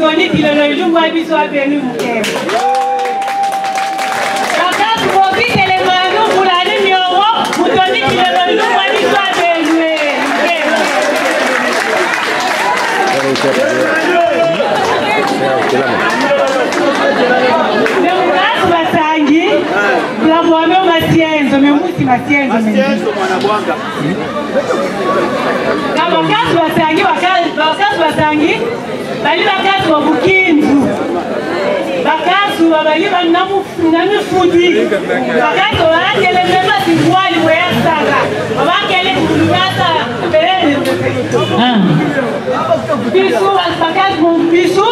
Mutoni Kilolo mwa biso abeni mukebe. Bakasi bobi telemano bulani nyowo Mutoni Kilolo mwa biso abeni Mukasi basangi Blamwame masienzo memusi masienzo bakasi basangi bali bakasi babukinzu bakasi babali banamufudi bakasi bakele mema tiwali weyasanga bakele kulubasa belele bisu bakasi bisu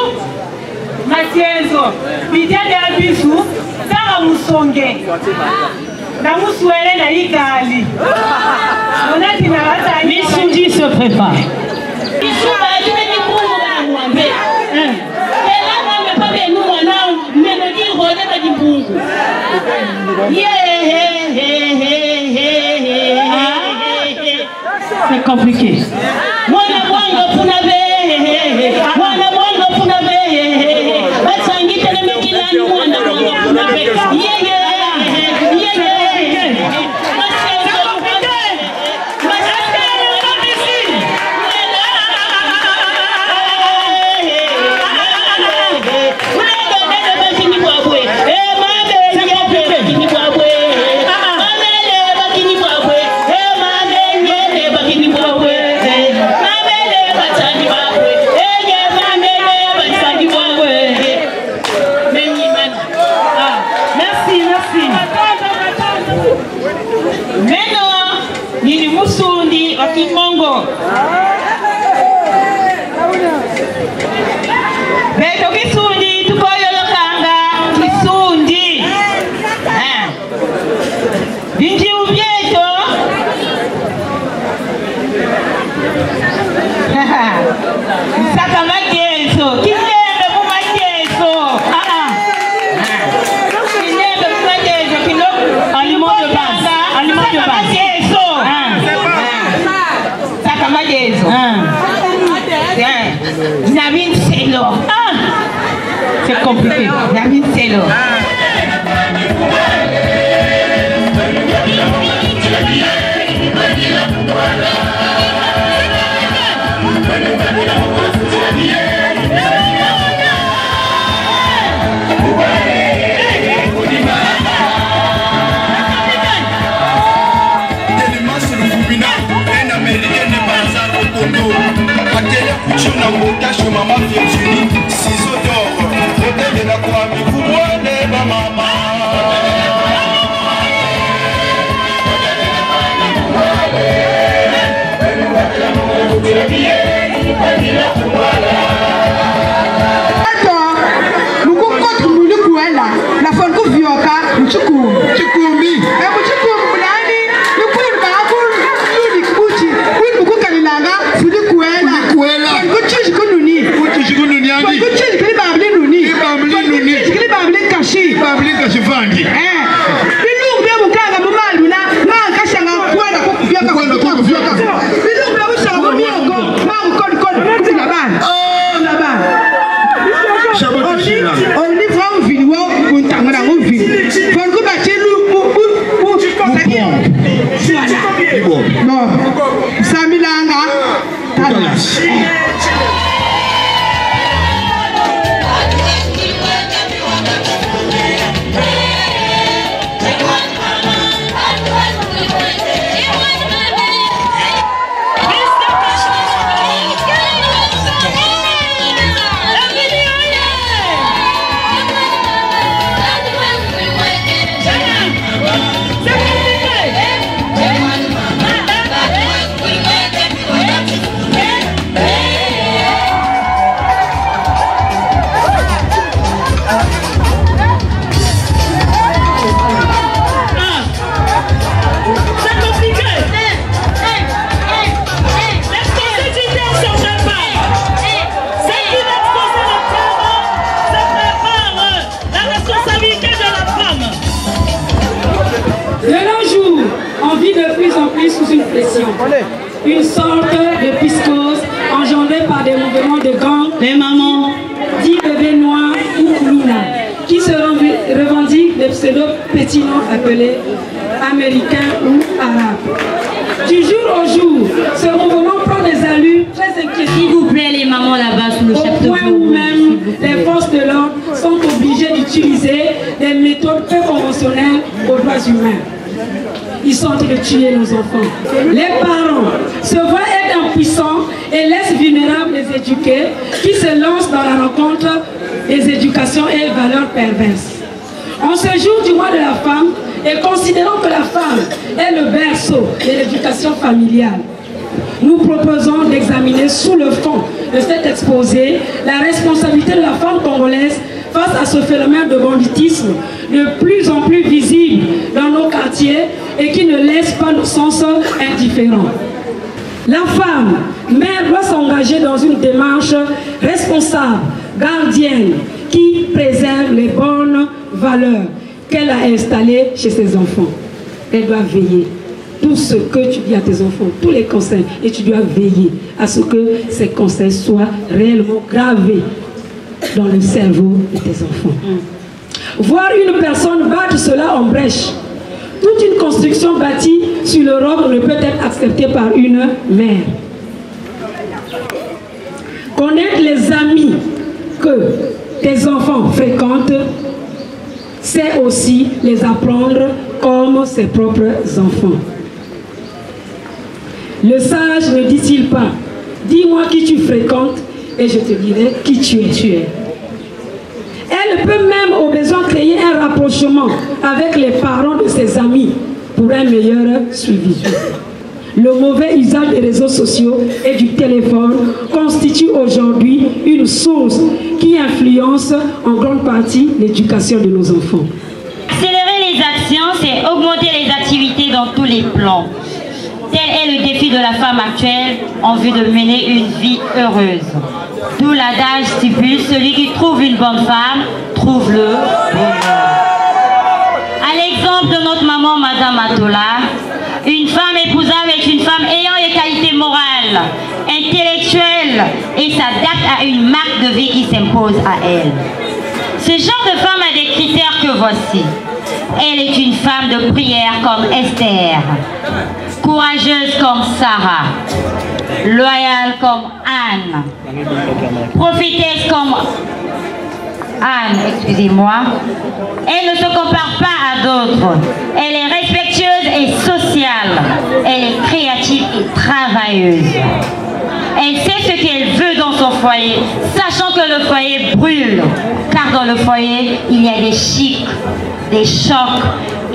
masienzo bidede ya bisu sanga musonge na musuele na igali onati na bata Missoudi se prépare. C'est compliqué. C'est compliqué. David Selo. Maman Virginie, ciseaux d'or, modèle de la croix, mais vous moinez ma maman. La femme que vioka, chukumi. Une sorte de psychose engendrée par des mouvements de gang, des mamans pseudo-petits noms appelés américains ou arabes. Du jour au jour, ce mouvement prend des allures très inquiétantes. S'il vous plaît, les mamans là-bas sous le chef de Au point où même les forces de l'ordre sont obligées d'utiliser des méthodes peu conventionnelles aux droits humains. Ils sont en train de tuer nos enfants. Les parents se voient être impuissants et laissent vulnérables les éduqués qui se lancent dans la rencontre des éducations et valeurs perverses. En ce jour du mois de la femme, et considérant que la femme est le berceau de l'éducation familiale, nous proposons d'examiner sous le fond de cet exposé la responsabilité de la femme congolaise face à ce phénomène de banditisme de plus en plus visible dans nos quartiers et qui ne laisse pas nos sens indifférents. La femme, mère, doit s'engager dans une démarche responsable, gardienne, qui préserve les bonnes valeurs qu'elle a installées chez ses enfants. Elle doit veiller. Tout ce que tu dis à tes enfants, tous les conseils, et tu dois veiller à ce que ces conseils soient réellement gravés dans le cerveau de tes enfants. Voir une personne battre cela en brèche. Toute une construction bâtie sur le roc ne peut être acceptée par une mère. Connaître les amis que tes enfants fréquentent, c'est aussi les apprendre comme ses propres enfants. Le sage ne dit-il pas, dis-moi qui tu fréquentes et je te dirai qui tu es. Elle peut même au besoin créer un rapprochement avec les parents de ses amis pour un meilleur suivi. Le mauvais usage des réseaux sociaux et du téléphone constitue aujourd'hui une source qui influence en grande partie l'éducation de nos enfants. Accélérer les actions, c'est augmenter les activités dans tous les plans. Tel est le défi de la femme actuelle en vue de mener une vie heureuse. D'où l'adage stipule, celui qui trouve une bonne femme, trouve le bonheur. À l'exemple de notre maman, Madame Atola, une femme épousable est une femme ayant les qualités morales, intellectuelles et s'adapte à une marque de vie qui s'impose à elle. Ce genre de femme a des critères que voici. Elle est une femme de prière comme Esther, courageuse comme Sarah, loyale comme Anne, prophétesse comme Anne, excusez-moi. Elle ne se compare pas à d'autres. Elle est respectueuse et sociale. Elle est créative et travailleuse. Elle sait ce qu'elle veut dans son foyer, sachant que le foyer brûle. Car dans le foyer, il y a des chics, des chocs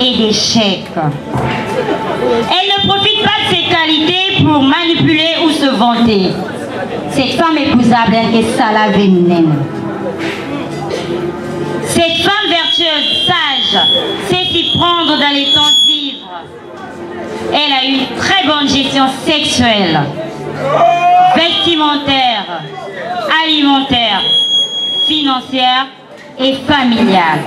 et des chèques. Elle ne profite pas de ses qualités pour manipuler ou se vanter. Cette femme épousable est Sala Vénène. Cette femme vertueuse, sage, sait s'y prendre dans les temps d'ivre. Elle a une très bonne gestion sexuelle, vestimentaire, alimentaire, financière et familiale.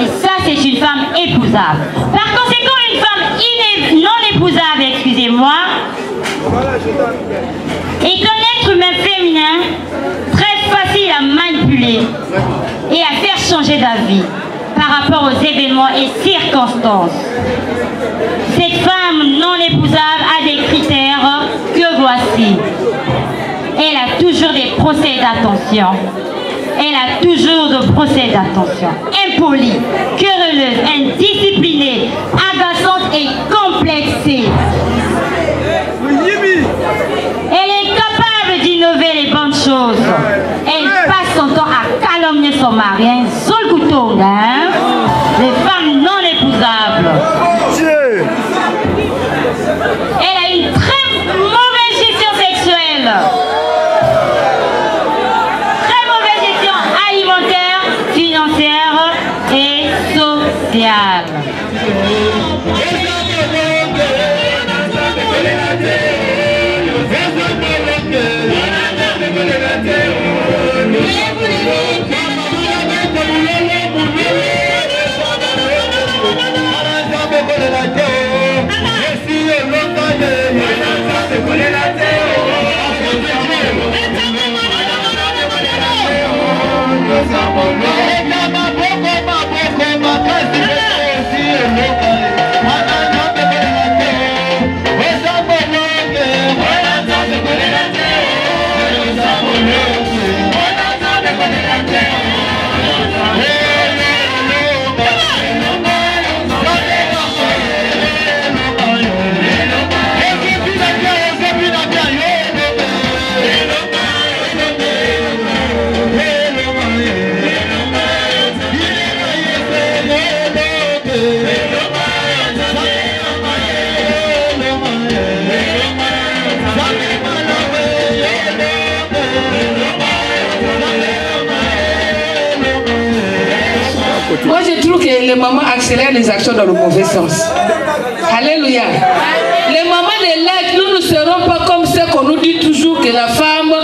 Et ça, c'est une femme épousable. Par conséquent, une femme non épousable, excusez-moi, est un être humain féminin très facile à manipuler et à faire changer d'avis par rapport aux événements et circonstances. Cette femme non épousable a des critères que voici. Elle a toujours des procès d'attention. Elle a toujours de procès d'attention. Impolie, querelleuse, indisciplinée, agaçante et complexée. Elle est capable d'innover les bonnes choses. Elle passe son temps à calomnier son mari. Sur le couteau, hein? Les femmes non épousables. Elle a une très mauvaise gestion sexuelle. Très mauvaise gestion alimentaire, financière et sociale. Nous trouve que les mamans accélèrent les actions dans le mauvais sens. Alléluia. Les mamans de l'âge, nous ne serons pas comme ceux qu'on nous dit toujours que la femme,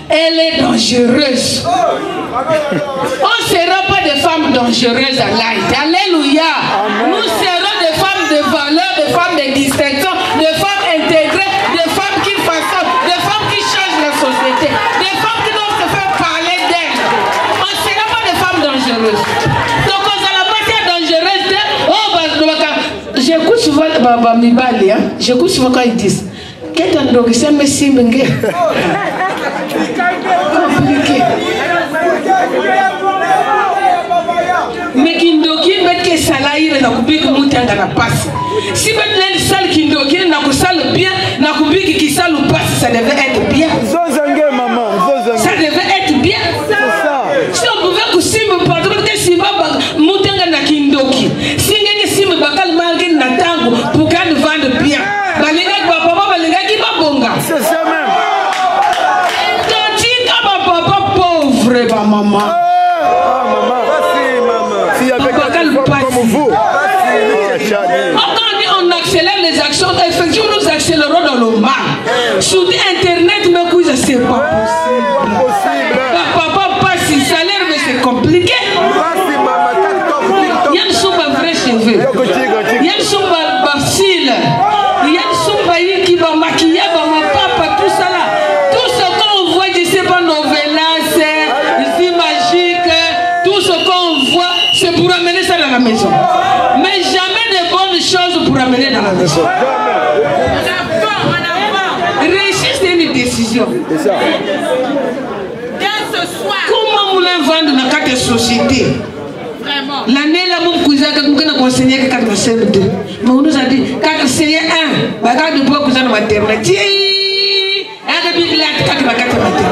elle est dangereuse. On ne sera pas des femmes dangereuses à l'âge. Alléluia. Nous serons des femmes de valeur, des femmes de distinction, des femmes intégrées, des femmes qui façonnent, des femmes qui changent la société, des femmes qui doivent se faire parler d'elles. On ne sera pas des femmes dangereuses. Donc on ne sera pas dangereuse. J'écoute souvent Mibali, j'écoute souvent quand ils disent qu'est-ce que c'est me simbengue. Compliqué. Mais kindoki met que salaire na kubiki mutanga na passe. Si maintenant les salles kindoki na kusala bien, na kubiki qui sale ou passe, ça devait être bien. Ça devait être bien. Si on pouvait kusimba pardon que si baba mutanga na kindoki. Si ngenge simba bakal malgré na tango pour qu'on vende bien. Balinga papa balinga qui va bonga. C'est ça même. Quand tu as papa pauvre ba maman. On accélère les actions, effectivement nous accélérons dans le mal. Sur internet, mais que c'est pas possible. Papa passe si salaire, mais c'est compliqué. Il y a une soupe à vrai cheveux. Il y a une soupe à cils. Il y a une soupe qui va maquiller, ma papa, tout ça là. Tout ce qu'on voit, je sais pas, novelas, ici magique, tout ce qu'on voit, c'est pour amener ça dans la maison. Mais jamais de bonnes choses pour amener dans la maison. Réussir, c'est une décision. Comment vous voulez vendre dans quatre sociétés? L'année là, mon cousin, quand nous avons enseigné 4 CM2, mais on nous a dit 4 CM1, bagarre de bois, cousin de maternité. Un de big lac, 4 maternité.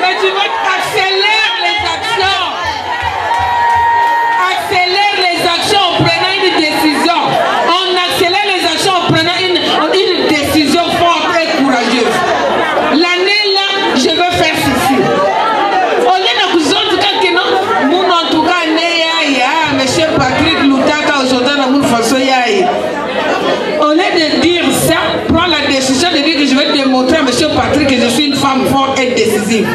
Mais tu vas accélérer les actions. Accélère les actions en prenant une décision. On accélère les actions en prenant une décision forte et courageuse. L'année là, je veux faire ceci. On est dans le zone de quelqu'un, nous en tout cas, monsieur Patrick Loutaka, aujourd'hui, dans mon façon, au lieu de dire ça, prends la décision de dire que je vais démontrer à monsieur Patrick que je suis une femme forte et décisive.